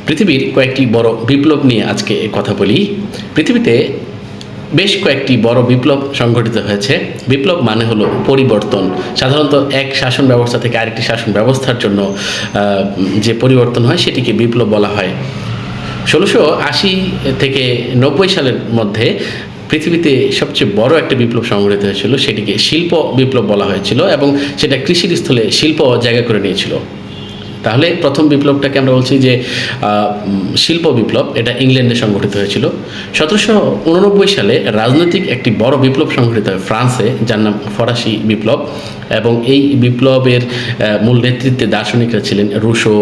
পৃথিবীর কয়েকটি বড় বিপ্লব নিয়ে আজকে কথা বলি। পৃথিবীতে বেশ কয়েকটি বড় বিপ্লব সংঘটিত হয়েছে। বিপ্লব মানে হলো পরিবর্তন। সাধারণত এক শাসন ব্যবস্থা থেকে আরেকটি শাসন ব্যবস্থার জন্য যে পরিবর্তন হয় সেটিকে বিপ্লব বলা হয়। ১৬৮০ থেকে ৯০ সালের মধ্যে পৃথিবীতে সবচেয়ে বড় একটা বিপ্লব সংঘটিত হয়েছিল, সেটিকে শিল্প বিপ্লব বলা হয়েছিল এবং সেটা কৃষির স্থলে শিল্প জায়গা করে নিয়েছিল। তাহলে প্রথম বিপ্লবটাকে আমরা বলছি যে শিল্প বিপ্লব, এটা ইংল্যান্ডে সংঘটিত হয়েছিল। ১৭৮৯ সালে রাজনৈতিক একটি বড় বিপ্লব সংঘটিত হয় ফ্রান্সে, যার নাম ফরাসি বিপ্লব। এবং এই বিপ্লবের মূল নেতৃত্বে দার্শনিকরা ছিলেন রুশো,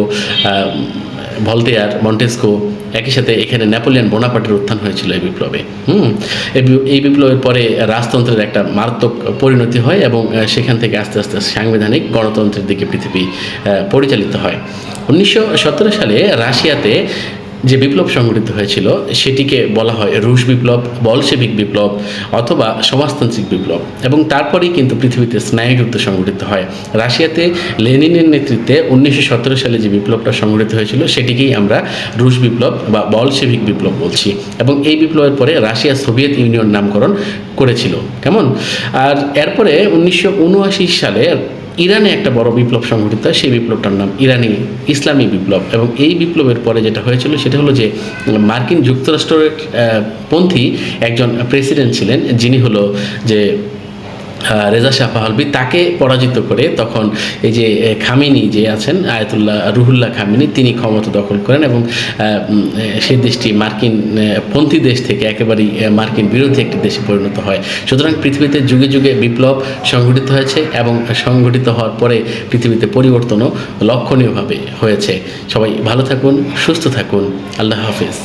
ভলতেয়ার, মন্টেস্কো। একই সাথে এখানে নেপোলিয়ন বোনাপার্টের উত্থান হয়েছিল এই বিপ্লবে। এই বিপ্লবের পরে রাজতন্ত্রের একটা মারাত্মক পরিণতি হয় এবং সেখান থেকে আস্তে আস্তে সাংবিধানিক গণতন্ত্রের দিকে পৃথিবী পরিচালিত হয়। ১৯১৭ সালে রাশিয়াতে যে বিপ্লব সংঘটিত হয়েছিল সেটিকে বলা হয় রুশ বিপ্লব, বলশেভিক বিপ্লব অথবা সমাজতান্ত্রিক বিপ্লব। এবং তারপরেই কিন্তু পৃথিবীতে স্নায়ুযুদ্ধ সংঘটিত হয়। রাশিয়াতে লেনিনের নেতৃত্বে ১৯১৭ সালে যে বিপ্লবটা সংঘটিত হয়েছিল সেটিকেই আমরা রুশ বিপ্লব বা বলশেভিক বিপ্লব বলছি। এবং এই বিপ্লবের পরে রাশিয়া সোভিয়েত ইউনিয়ন নামকরণ করেছিল। কেমন? আর এরপরে ১৯৭৯ সালে ইরানে একটা বড় বিপ্লব সংঘটিত হয়। সেই বিপ্লবটার নাম ইরানি ইসলামী বিপ্লব। এবং এই বিপ্লবের পরে যেটা হয়েছিল সেটা হলো যে মার্কিন যুক্তরাষ্ট্রের পন্থী একজন প্রেসিডেন্ট ছিলেন, যিনি হলো যে রেজা শাহ পাহলভি, তাকে পরাজিত করে তখন এই যে খামেনি যে আছেন, আয়াতুল্লাহ রুহুল্লাহ খামেনি, তিনি ক্ষমতা দখল করেন এবং সেই দেশটি মার্কিন পন্থী দেশ থেকে একেবারেই মার্কিন বিরোধী একটি দেশে পরিণত হয়। সুতরাং পৃথিবীতে যুগে যুগে বিপ্লব সংঘটিত হয়েছে এবং সংঘটিত হওয়ার পরে পৃথিবীতে পরিবর্তনও লক্ষণীয়ভাবে হয়েছে। সবাই ভালো থাকুন, সুস্থ থাকুন। আল্লাহ হাফেজ।